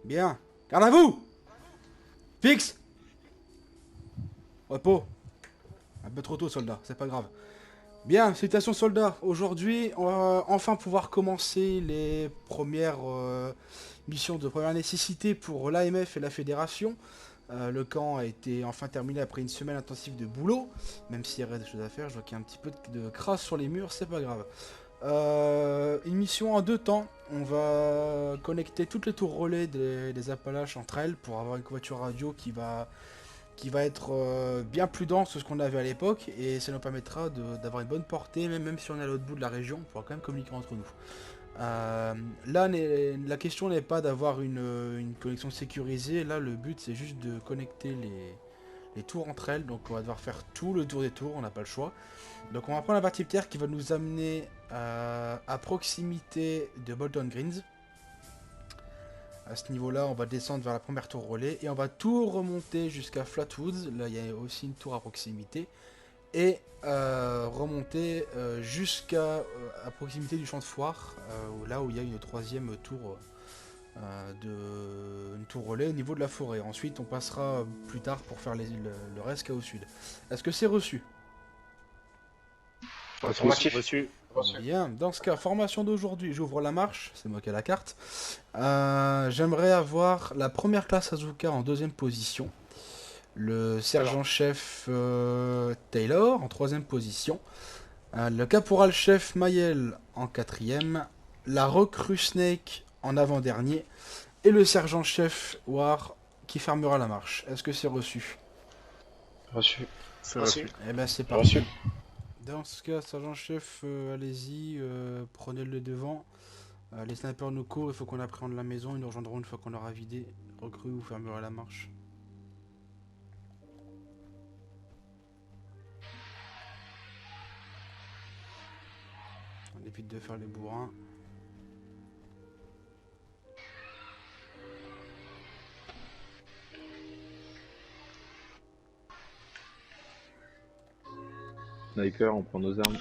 Bien. Garde à vous. Fixe. Repos. Un peu trop tôt, soldat, c'est pas grave. Bien, salutations soldats. Aujourd'hui, on va enfin pouvoir commencer les premières missions de première nécessité pour l'AMF et la Fédération. Le camp a été enfin terminé après une semaine intensive de boulot. Même s'il y aurait des choses à faire, je vois qu'il y a un petit peu de crasse sur les murs, c'est pas grave. Une mission en deux temps. On va connecter toutes les tours relais des Appalaches entre elles pour avoir une couverture radio qui va être bien plus dense que ce qu'on avait à l'époque, et ça nous permettra d'avoir une bonne portée, même si on est à l'autre bout de la région, on pourra quand même communiquer entre nous. Là, la question n'est pas d'avoir une connexion sécurisée, là le but c'est juste de connecter les tours entre elles, donc on va devoir faire tout le tour des tours, on n'a pas le choix. Donc on va prendre la partie terre qui va nous amener à proximité de Bolton Greens. À ce niveau-là, on va descendre vers la première tour relais et on va tout remonter jusqu'à Flatwoods. Là, il y a aussi une tour à proximité. Et remonter jusqu'à à proximité du champ de foire, là où il y a une troisième tour, une tour relais au niveau de la forêt. Ensuite, on passera plus tard pour faire le reste qu'au sud. Est-ce que c'est reçu? Affirmatif. Reçu. Bien, dans ce cas, formation d'aujourd'hui, j'ouvre la marche, c'est moi qui ai la carte. J'aimerais avoir la première classe Azuka en deuxième position, le sergent-chef Taylor en troisième position, le caporal-chef Mayel en quatrième, la recrue Snake en avant-dernier, et le sergent-chef War qui fermera la marche. Est-ce que c'est reçu? Reçu. C'est Reçu. reçu. Eh ben c'est parti. Reçu. Dans ce cas, sergent-chef, allez-y, prenez le devant. Les snipers nous courent, il faut qu'on appréhende la maison, ils nous rejoindront une fois qu'on aura vidé. Recrue, vous fermerez la marche. On évite de faire les bourrins. Sniper, on prend nos armes.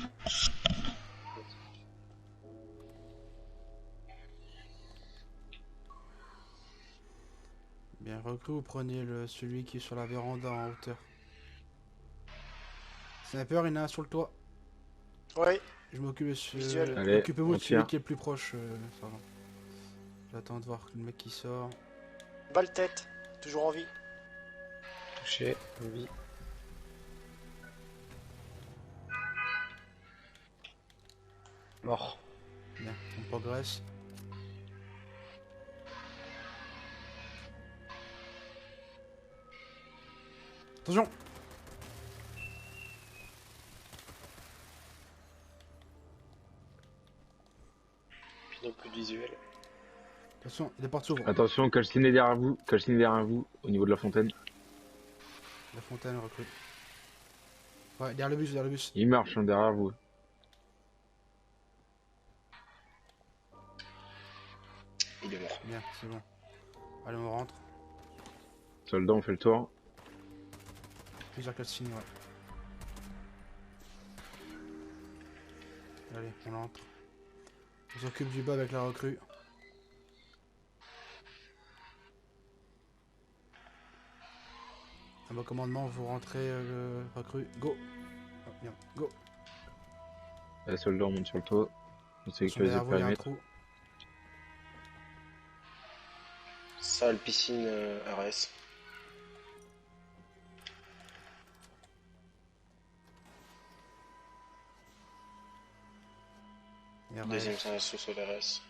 Bien, recrue, vous prenez celui qui est sur la véranda en hauteur. Sniper, il y en a un sur le toit. Oui. Je m'occupe Visuel. Allez, occupez-vous on de celui tire. qui est le plus proche, sergent. J'attends de voir le mec qui sort. Balle tête. Toujours en vie. Touché. Oui. Mort. Bien, on progresse. Attention! Puis non plus de visuel. Attention, les portes s'ouvrent. Attention, calciné derrière vous, au niveau de la fontaine. La fontaine recrue. Ouais, derrière le bus, derrière le bus. Il marche hein, derrière vous. Il est mort. Bien, c'est bon. Allez, on rentre. Soldat, on fait le tour. Plusieurs cutscenes, ouais. Allez, on entre. On s'occupe du bas avec la recrue. À mon commandement, vous rentrez le recrue. Go! Oh, bien, go! Les soldats, on monte sur le toit. On Attention, sécurise derrière le vous, il y a un périmètre. trou. Salle, piscine, RS. Il y a un Deuxième reste. sous-sol RS.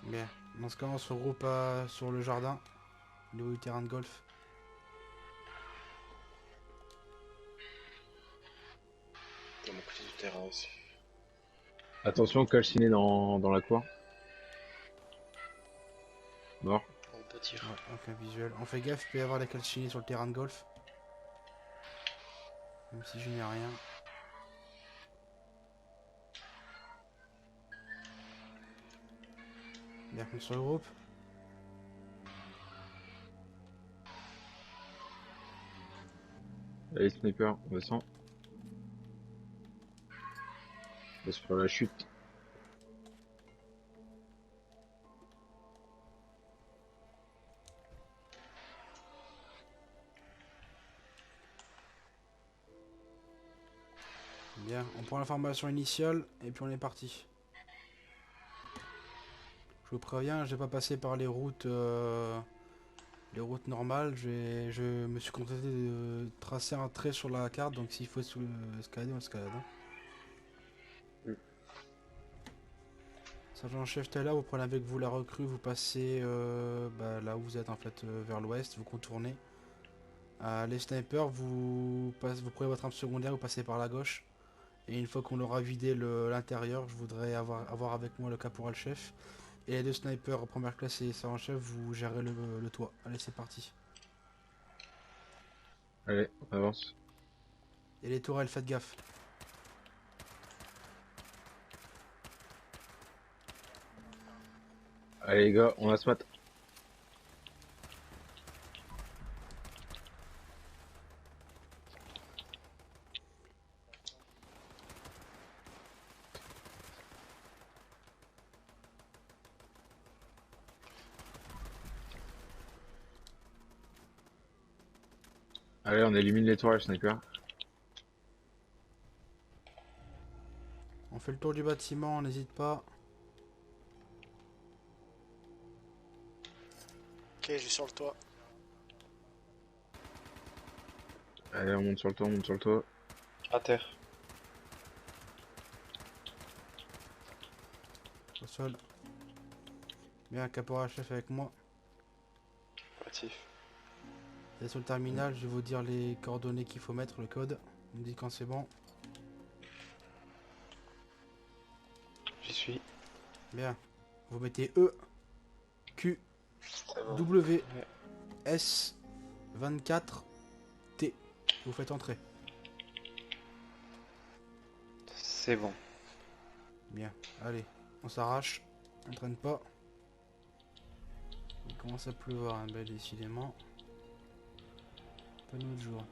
Bien. Dans ce cas, on se regroupe sur le jardin. Le terrain de golf. Il y a mon côté du terrain aussi. Attention, calciné dans la cour. Mort. On peut tirer. Ouais, aucun visuel. On fait gaffe, il peut y avoir des calcini sur le terrain de golf. Même si je n'ai rien. Bien, on se regroupe. Allez, sniper, on descend. On va se faire la chute. Bien, on prend l'information initiale et puis on est parti. Je vous préviens, je vais pas passer par les routes normales. Je me suis contenté de tracer un trait sur la carte, donc s'il faut escalader, on escalade. Hein. Sergent-chef Taylor, vous prenez avec vous la recrue, vous passez là où vous êtes en fait, vers l'ouest, vous contournez. Les snipers, vous prenez votre arme secondaire, vous passez par la gauche. Et une fois qu'on aura vidé l'intérieur, je voudrais avoir avec moi le caporal-chef. Et les deux snipers première classe et sergent-chef, vous gérez le toit. Allez, c'est parti. Allez, on avance. Et les tourelles, faites gaffe. Allez les gars, on va se mettre. Allez, on élimine les tourelles, sniper. On fait le tour du bâtiment, n'hésite pas. Ok, je suis sur le toit. Allez, on monte sur le toit, on monte sur le toit. À terre. Au sol. Bien, caporal-chef avec moi. Actif. Et sur le terminal, je vais vous dire les coordonnées qu'il faut mettre, le code. Vous me dites quand c'est bon. J'y suis. Bien. Vous mettez E, Q, Ça va. W, S, 24, T. Vous faites entrer. C'est bon. Bien. Allez, on s'arrache. On traîne pas. Il commence à pleuvoir, hein, décidément. Pas notre jour.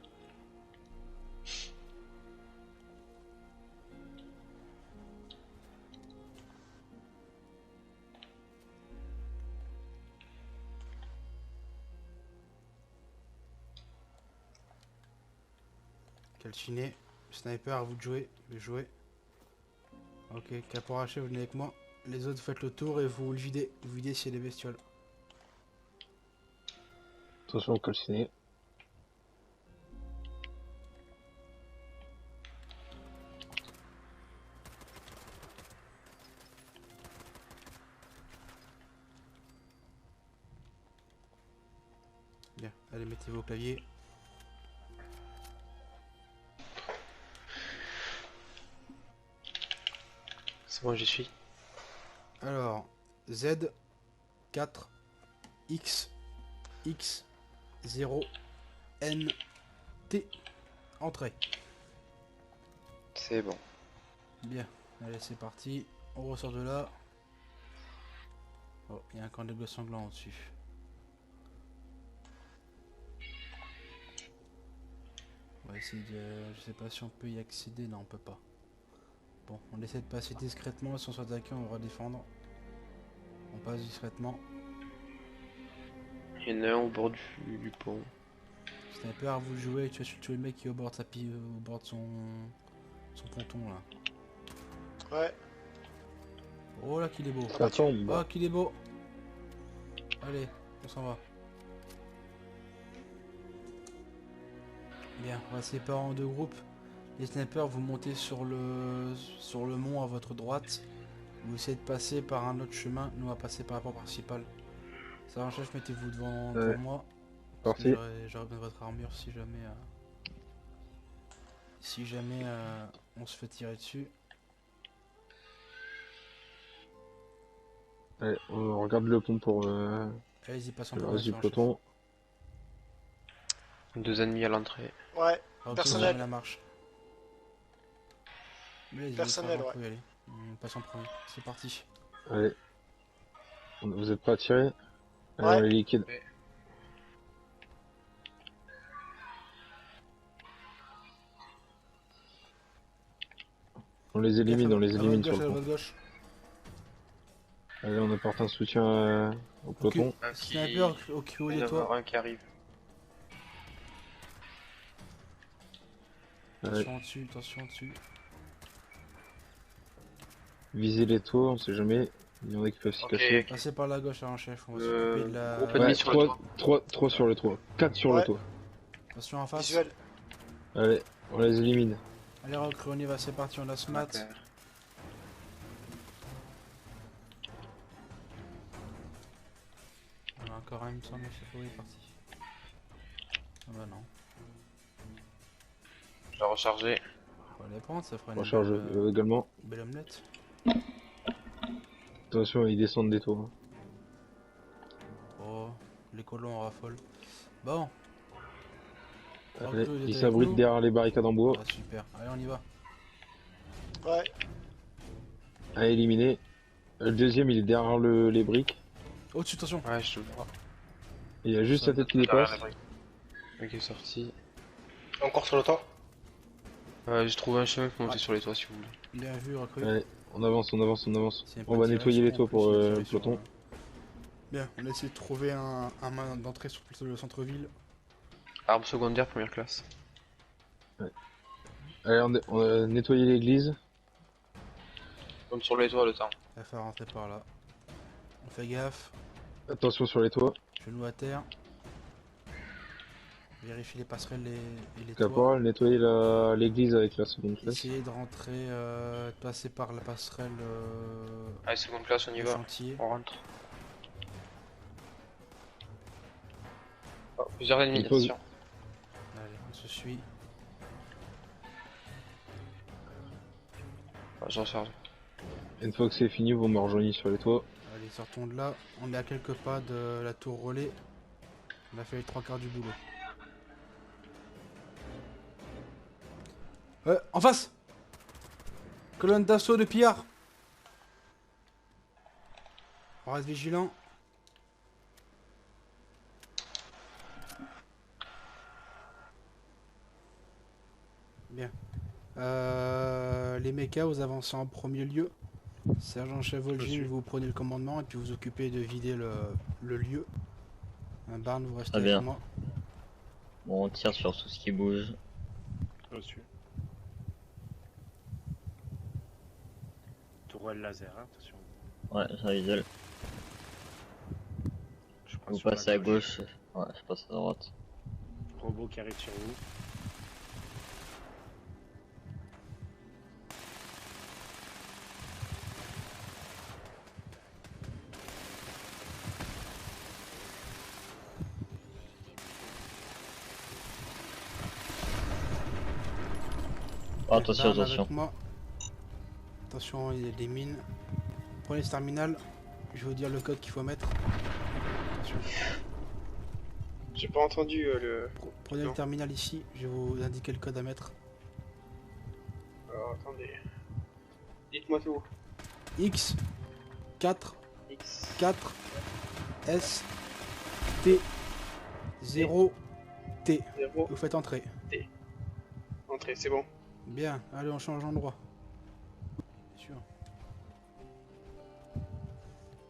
Calciné. Sniper, à vous de jouer. Je vais jouer. Ok, caporal chef, venez avec moi. Les autres, faites le tour et vous le videz. Vous videz s'il y a des bestioles. Attention, calciné. Bien, allez, mettez-vous au clavier. C'est bon, j'y suis. Alors, Z, 4, X, X, 0, N, T. Entrée. C'est bon. Bien, allez, c'est parti. On ressort de là. Oh, il y a un camp de bleu sanglant au-dessus. On va essayer de... Je sais pas si on peut y accéder. Non, on peut pas. Bon, on essaie de passer discrètement. Si on se fait attaquer, on va défendre. On passe discrètement. Il y en a un au bord du pont. Sniper, à vous de jouer. Tu as tué le mec qui est au bord de au bord de son ponton là. Ouais, Oh là qu'il est beau. Ça tombe. Oh qu'il est beau. Allez, on s'en va. Bien, on va se séparer en deux groupes. Les snipers, vous montez sur le mont à votre droite. Vous essayez de passer par un autre chemin. Nous, on va passer par la porte principale. Ça, chef, mettez-vous devant moi. Parce que Parti. j'aurais besoin de votre armure si jamais on se fait tirer dessus. Allez, on regarde le pont pour Allez-y, passe en le premier. reste du sergent-chef. peloton. 2 ennemis à l'entrée. ouais, Ok, Personnel. on la marche. Allez-y, Personnel, sergent, ouais. on peut y aller. On passe en premier. C'est parti. Allez. Vous êtes pas à tirer? Allez, Ouais. on les liquide. Ouais. On les élimine, on les À élimine votre sur gauche, le à pont. votre gauche. Allez, on apporte un soutien au peloton. Un Sniper qui... au haut Il y de en a toi. un qui arrive. Allez, Attention dessus, attention dessus. Visez les toits, on sait jamais. Il y en a qui peuvent s'y cacher. Ok. Passez par la gauche, hein, chef. On va s'occuper de la... groupe ennemi sur le toit. 3 sur le toit. 4 sur le Ouais. toit. Attention en face. Visuel. Allez, on les élimine. Allez, recrue, on y va, c'est parti, on a ce mat. Ok. On a encore un, il me semble, c'est est parti. Ah bah non. Je vais recharger. On va les prendre, ça fera une Recharge également. belle omelette. Attention, ils descendent des toits. Oh, les colons en raffolent. Bon. Allez, Recrue, vous êtes ils avec s'abritent nous derrière les barricades en bois. Ah, super, allez, on y va. Ouais. À éliminer. Le deuxième, il est derrière les briques. Au-dessus, attention. Ouais, je te vois. Il y a juste Ça, sa tête qui Derrière dépasse. la brique. Ok, sorti. Encore sur le toit. J'ai trouvé un chemin pour monter sur les toits si vous voulez. Bien vu, recrue. Allez, on avance, on avance, on avance. C'est une On va bonne nettoyer les direction, toits en pour plus, une le direction, peloton. Bien, on a essayé de trouver un main d'entrée sur le centre-ville. Arme secondaire, première classe. Allez, on a nettoyé l'église. Comme sur les toits le temps. Il va falloir rentrer par là. On fait gaffe. Attention sur les toits. Genoux à terre. Vérifie les passerelles et les toits. Caporal, nettoyer l'église avec la seconde classe. Essayez de rentrer, de passer par la passerelle Allez, seconde classe, on y du va. chantier. On rentre. Oh, plusieurs ennemis, Il pose- attention. Allez, on se suit. Je recharge. Une fois que c'est fini, vous me rejoignez sur les toits. Allez, sortons de là. On est à quelques pas de la tour relais. On a fait les 3/4 du boulot. En face! Colonne d'assaut de pillards. On reste vigilant. Bien. Les mechas, vous avancez en premier lieu. Sergent-chef Volgin, vous prenez le commandement et puis vous occupez de vider le lieu. Un Barn, vous restez Très avec bien. moi. Bon, on tire sur tout ce qui bouge. Reçu. Tourelle laser, hein, attention. Ouais, ça visuel. Je prends Vous sur la passez à gauche. Ouais, je passe à droite. Robot qui arrive sur vous. Oh, attention, Barn avec attention. moi. Attention, il y a des mines. Prenez ce terminal. Je vais vous dire le code qu'il faut mettre. Attention. J'ai pas entendu le. Prenez Non. le terminal ici. Je vais vous indiquer le code à mettre. Alors attendez. Dites-moi tout. X 4 X 4 S T 0 T. 0 Vous faites entrer. entrée, c'est bon. Bien, allez on change d'endroit. Bien sûr.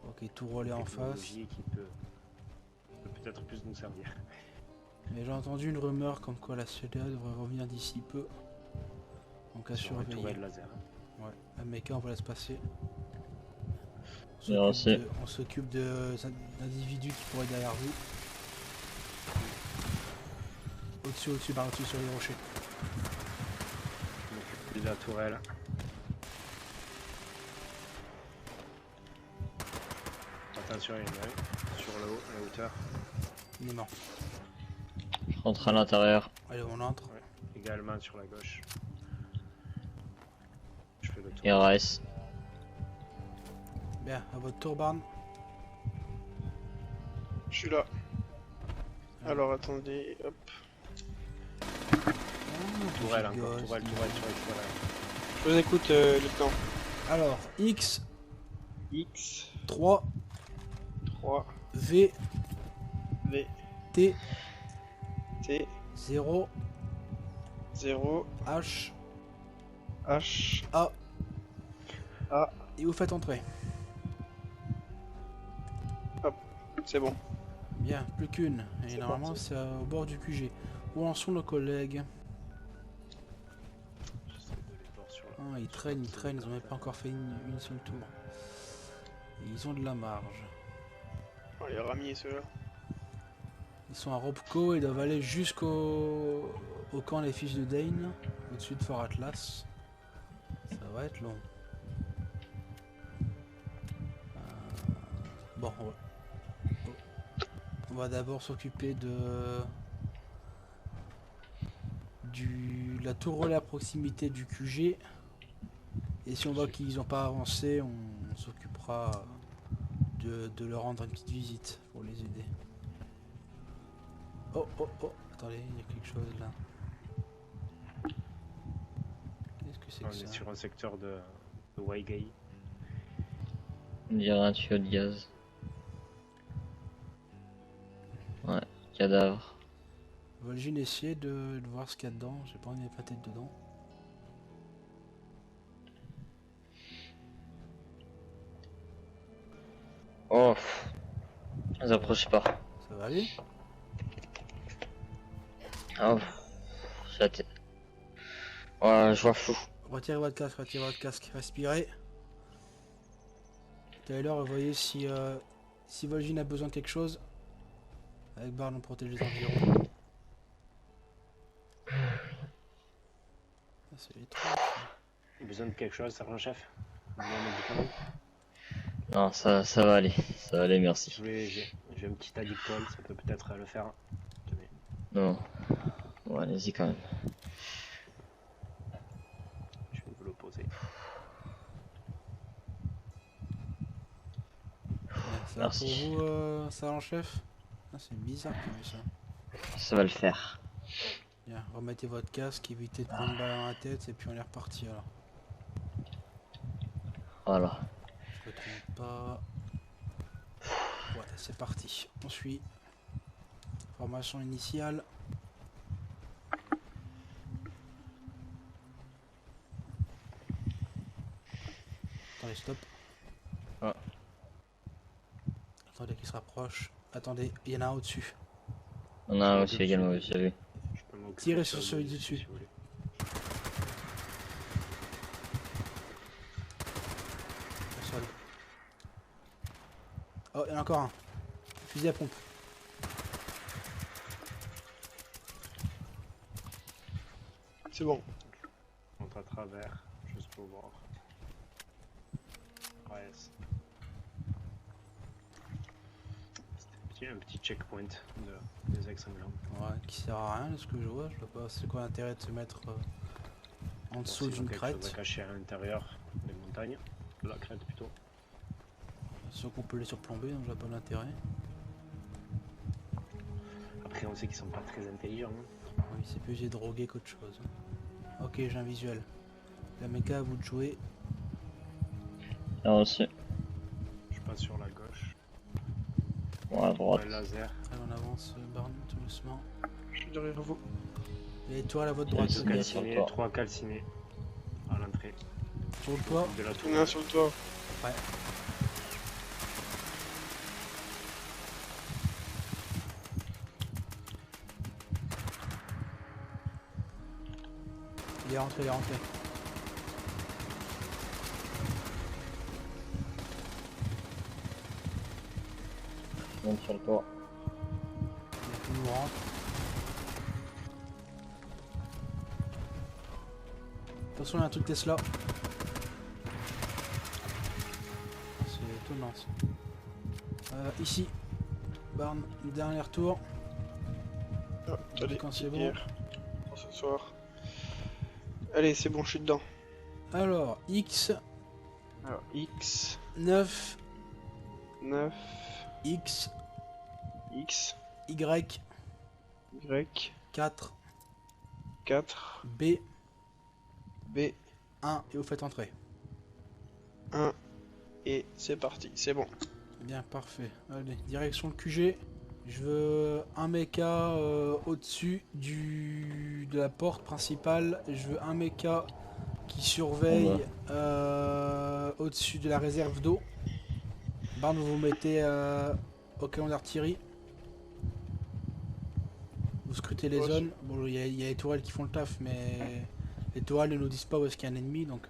Ok, tout relais en face. Technologie qui peut peut-être plus nous servir. Et j'ai entendu une rumeur comme quoi la CDA devrait revenir d'ici peu. Donc à Sur une surveiller. tourelle laser. hein. Ouais, un mecha on va laisser passer. Bien reçu. On s'occupe d'individus qui pourraient être derrière vous. Au-dessus, par au-dessus sur les rochers. Je m'occupe plus de la tourelle. Attention, il y en a un sur le haut, la hauteur. Il est mort. Je rentre à l'intérieur. Allez, on entre. Ouais. Également sur la gauche. Je fais le tour. RS. Bien, à votre tour, Barn. Je suis là. Alors attendez, hop. Tourelle Petit encore, gosse. tourelle. Je vous écoute, lieutenant. Alors, X X 3 3 V V T T 0 0 H H A A. Et vous faites entrer. c'est bon. Bien, plus qu'une. Et C'est normalement, parti. c'est au bord du QG. Où en sont nos collègues? J'essaie de les voir sur la. Ouais, ils traînent, ils ont même pas encore fait une seule tour. Et ils ont de la marge. On les ramiers ceux-là. Ils sont à Robco et doivent aller jusqu'au camp des fils de Dane, au-dessus de Fort Atlas. Ça va être long. Bon, on va d'abord s'occuper de la tour relais à proximité du QG. Et si on voit qu'ils n'ont pas avancé, on s'occupera de leur rendre une petite visite pour les aider. Oh, attendez, il y a quelque chose là. Qu'est-ce que c'est On que est ça? sur un secteur de Waigai. On dirait un tuyau de gaz. Ouais, cadavre. Vol'jin, essayer de voir ce qu'il y a dedans. J'ai pas envie de mettre ma tête dedans. Oh, ne vous approchez pas. Ça va aller? Oh, j'ai la tête. Ouais, je vois flou. Retirez votre casque, respirez. Tyler, voyez si Vol'jin a besoin de quelque chose. Avec Barn, on protège les environs. Ah, c'est étrange. Besoin de quelque chose, sergent-chef? Besoin de médicaments? Non, ça va aller. Ça va aller, merci. J'ai un petit addictol, ça peut peut-être le faire. Tenez. Non. Bon, allez-y quand même. Je vais vous l'opposer. Ça va pour Merci. vous, sergent-chef? Ah, c'est bizarre comme ça. Ça va le faire. Bien, remettez votre casque, évitez de prendre une balle dans la tête et puis on est reparti alors. Voilà. Je me trompe pas. Voilà, c'est parti. On suit. Formation initiale. Attendez, stop. Ah. Attendez qu'il se rapproche. Attendez, il y en a un au-dessus. On a aussi également, oui, j'ai vu. Je peux m'occuper Tirez de sur ça, celui si dessus. vous voulez. Au sol. Oh, il y en a encore un. Fusil à pompe. C'est bon. On rentre à travers, juste pour voir. Ouais, c'était un petit checkpoint des ex-anglais. Ouais, qui sert à rien de ce que je vois. Je vois pas c'est quoi l'intérêt de se mettre en dessous d'une Quelque chose à crête. cacher à l'intérieur des montagnes. De la crête plutôt. Sauf qu'on peut les surplomber, donc je vois pas l'intérêt. Après, on sait qu'ils sont pas très intelligents. Hein. Oui, c'est plus j'ai drogué qu'autre chose. Ok, j'ai un visuel. La méca, à vous de jouer. Là aussi. Je passe sur la gauche. Bon, à droite. Ouais, laser. Allez, on avance, Barn, tout doucement. Je suis derrière vous. Et les tourelles à votre Il y a droite. une Sonia. sur le Calcinés, toit. 3 calcinés à l'entrée Sur le toit. de la tour. Il y en a un sur le toit. Ouais. Il est rentré, il est rentré. Je monte sur le toit. Il nous rentre. Attention, il y a un truc Tesla. C'est étonnant ça. Ici. Barn, dernier tour. Ah, allez, Quand c'est bon. hier. Pour ce soir. Allez, c'est bon, je suis dedans. Alors, X, Alors, X, 9, 9, X, X, Y, Y, 4, 4, B, B, 1 et vous faites entrer. 1. Et c'est parti, c'est bon. Bien, parfait. Allez, direction le QG. Je veux un mecha au-dessus de la porte principale. Je veux un mecha qui surveille au-dessus de la réserve d'eau. Barn, vous vous mettez au canon d'artillerie. Vous scrutez les Ouais, zones. Bon, il y a les tourelles qui font le taf, mais Les tourelles ne nous disent pas où est-ce qu'il y a un ennemi, donc...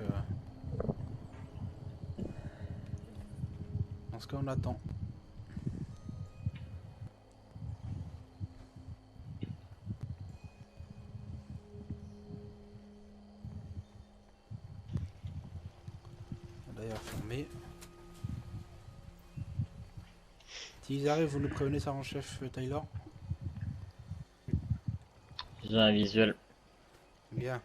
Dans ce cas, on attend. D'ailleurs, fermé. S'ils arrivent, vous nous prévenez, sergent-chef Taylor. J'ai un visuel. Bien.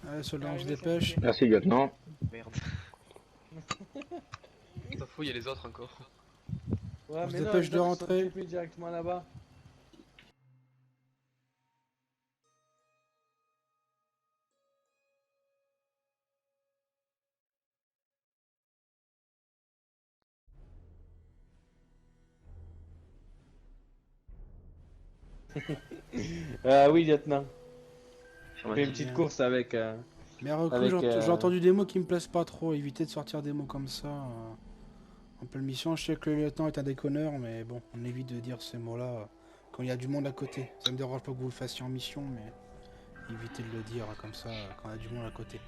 Allez, soldat, on se dépêche. Merci, lieutenant. Merde. T'en fous, il y a les autres encore. Ouais, On se mais non, dépêche ils de doivent rentrer. s'occuper directement là-bas. Oui, lieutenant. Je fais une petite course avec. Mais recrue, Avec, j'ai entendu des mots qui me plaisent pas trop. Évitez de sortir des mots comme ça. En pleine mission, je sais que le lieutenant est un déconneur, mais bon, on évite de dire ces mots-là quand il y a du monde à côté. Ça me dérange pas que vous le fassiez en mission, mais évitez de le dire comme ça quand il y a du monde à côté.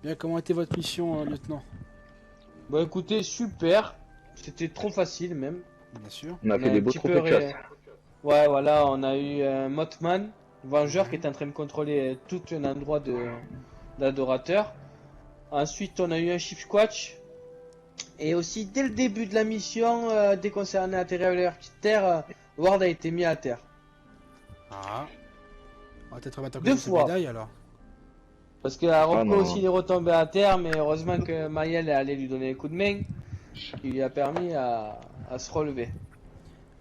Bien, comment était votre mission, lieutenant? Bon, écoutez, super. C'était trop facile même. Bien sûr. On a fait un des beaux petit trophées peu de chasse. Ouais, voilà, on a eu un Mothman, vengeur, qui est en train de contrôler tout un endroit d'adorateurs. Ensuite, on a eu un Chief Squatch. Et aussi, dès le début de la mission, dès qu'on s'est atterri à la petite terre, Ward a été mis à terre. Ah. On va peut-être remettre à Deux côté cette fois. médaille alors. Parce que Rocco non. aussi il est retombé à terre, mais heureusement que Mayel est allé lui donner un coup de main, qui lui a permis à se relever.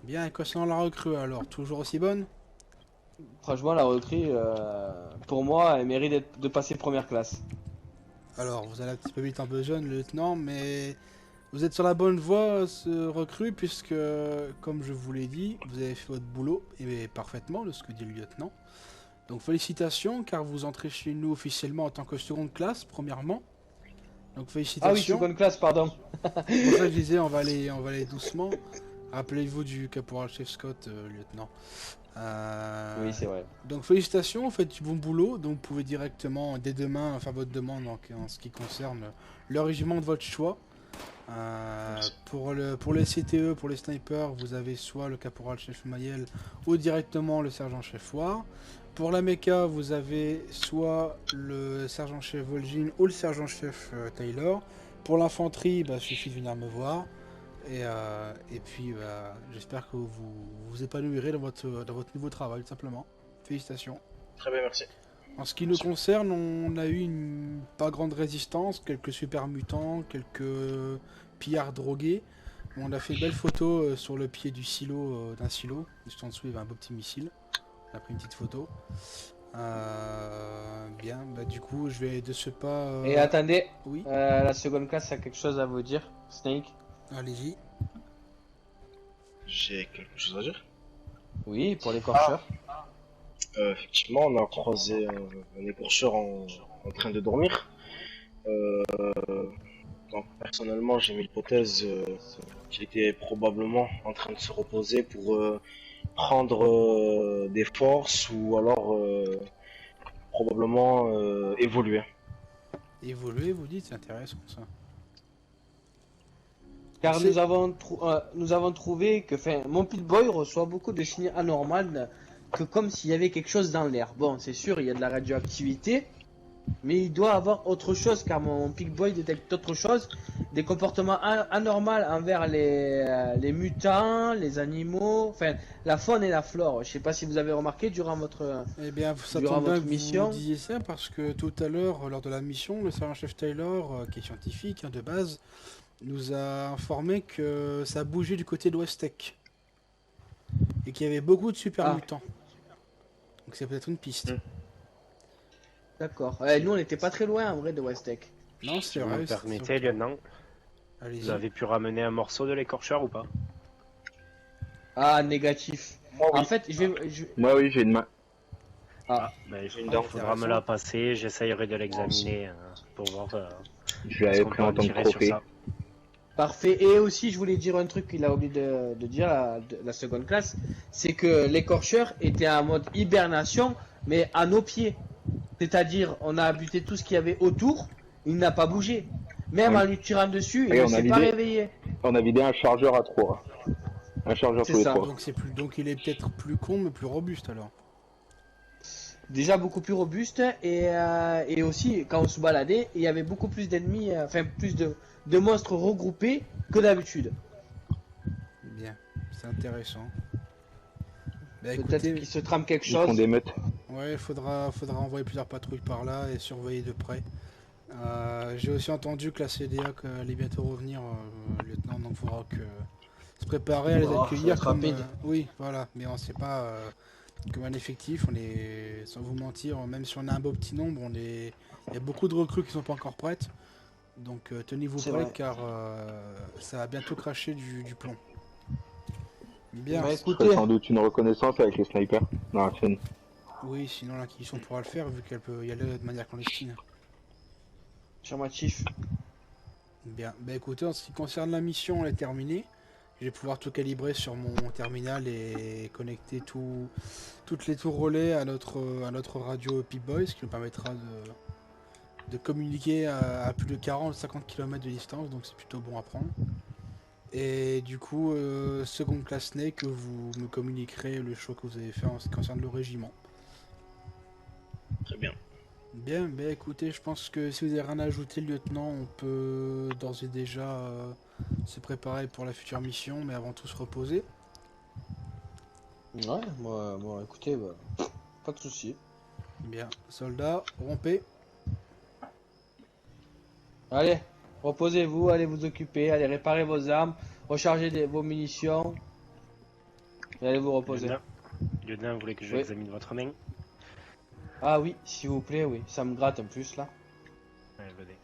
Bien, et concernant la recrue alors, toujours aussi bonne? Franchement, la recrue, pour moi, elle mérite de passer première classe. Alors, vous allez un petit peu vite en besogne, le lieutenant, mais vous êtes sur la bonne voie, ce recrue, puisque, comme je vous l'ai dit, vous avez fait votre boulot, et parfaitement, de ce que dit le lieutenant. Donc, félicitations, car vous entrez chez nous officiellement en tant que seconde classe, premièrement. Donc, Ah oui, félicitations. seconde classe, pardon. C'est pour ça que je disais, on va aller doucement. Rappelez-vous du caporal chef Scott, lieutenant. Oui, c'est vrai. Donc félicitations, vous faites du bon boulot, donc vous pouvez directement dès demain faire votre demande en ce qui concerne le régiment de votre choix. Pour les CTE, pour les snipers, vous avez soit le caporal chef Mayel ou directement le sergent chef War. Pour la mecha, vous avez soit le sergent chef Vol'jin ou le sergent chef Taylor. Pour l'infanterie, il suffit de venir me voir. Et puis, j'espère que vous vous épanouirez dans votre nouveau travail, tout simplement. Félicitations. Très bien, merci. En ce qui nous concerne, on a eu une pas grande résistance, quelques super mutants, quelques pillards drogués. On a fait une belle photo sur le pied du silo, d'un silo. Juste en dessous, il y avait un beau petit missile. On a pris une petite photo. Bien, du coup, je vais de ce pas... Et attendez, Oui, la seconde classe a quelque chose à vous dire, Snake. allez-y. J'ai quelque chose à dire. Oui, pour les corcheurs. Effectivement, on a croisé un écorcheur en train de dormir. Donc personnellement, j'ai mis l'hypothèse qu'il était probablement en train de se reposer pour prendre des forces ou alors probablement évoluer. Évoluer, vous dites, c'est intéressant ça. Car C'est- nous avons trouvé que mon Pit-Boy reçoit beaucoup de signes anormaux, que comme s'il y avait quelque chose dans l'air. Bon, c'est sûr, il y a de la radioactivité, mais il doit avoir autre chose, car mon Pit-Boy détecte autre chose, des comportements anormaux envers les mutants, les animaux, enfin la faune et la flore. Je sais pas si vous avez remarqué durant votre... Eh bien, ça Durant tombe bien votre que mission. vous disiez ça parce que tout à l'heure, lors de la mission, le sergent-chef Taylor, qui est scientifique de base, nous a informé que ça bougeait du côté de Westek. Et qu'il y avait beaucoup de super Ah. mutants. Donc c'est peut-être une piste. D'accord. Nous, on n'était pas très loin en vrai de Westek. Non, Si c'est vous vrai. me c'est- permettez, lieutenant, Allez-y. vous avez pu ramener un morceau de l'écorcheur ou pas? Ah, négatif. Moi, oui. En fait, Moi, oui, j'ai une main. Ben, il Une faudra, dent. faudra me la passer, j'essayerai de l'examiner pour voir Je ce l'avais qu'on pris peut en en tant que tirer sur trophée. ça. Parfait. Et aussi, je voulais dire un truc qu'il a oublié de dire, la seconde classe, c'est que l'écorcheur était en mode hibernation, mais à nos pieds. C'est-à-dire, on a buté tout ce qu'il y avait autour, il n'a pas bougé. Même Oui. en lui tirant dessus, Et il ne on a s'est pas vidé. réveillé. On a vidé un chargeur à 3. Un chargeur C'est tous les ça. 3. Donc c'est plus, donc il est peut-être plus con mais plus robuste alors. Déjà beaucoup plus robuste, et aussi, quand on se baladait, il y avait beaucoup plus d'ennemis, enfin plus de monstres regroupés que d'habitude. Bien, c'est intéressant. Bah Peut-être écoutez, qu'il se trame quelque Ils font chose. des meutes. ouais, faudra envoyer plusieurs patrouilles par là et surveiller de près. J'ai aussi entendu que la CDA allait bientôt revenir, lieutenant, donc il faudra que se préparer à les Oh, accueillir faut être comme... rapide. oui, voilà, mais on sait pas comme un effectif, on est, sans vous mentir, même si on a un beau petit nombre, il y a beaucoup de recrues qui sont pas encore prêtes. Donc tenez-vous C'est prêts vrai. car ça va bientôt cracher du plomb. Bien, Bah Je écoutez, ferai sans doute une reconnaissance avec les snipers. Non, c'est oui, sinon l'acquisition pourra le faire vu qu'elle peut y aller de manière clandestine. affirmatif. Bien, bah écoutez, en ce qui concerne la mission, elle est terminée. Je vais pouvoir tout calibrer sur mon terminal et connecter toutes les tours relais à notre radio Pip-Boy, ce qui nous permettra de communiquer à plus de 40-50 km de distance, donc c'est plutôt bon à prendre. Et du coup, seconde classe Snake, vous me communiquerez le choix que vous avez fait en ce qui concerne le régiment. Très bien. Bien, bah écoutez, je pense que si vous avez rien à ajouter, lieutenant, on peut d'ores et déjà se préparer pour la future mission, mais avant tout se reposer. Ouais, moi écoutez, bah, pas de soucis. Bien, soldats, rompez. Allez, reposez-vous, allez vous occuper, allez réparer vos armes, recharger vos munitions, et allez vous reposer. Lieutenant, vous voulez que je Oui. examine votre main? Ah oui, s'il vous plaît, oui, ça me gratte en plus là. Ouais, venez.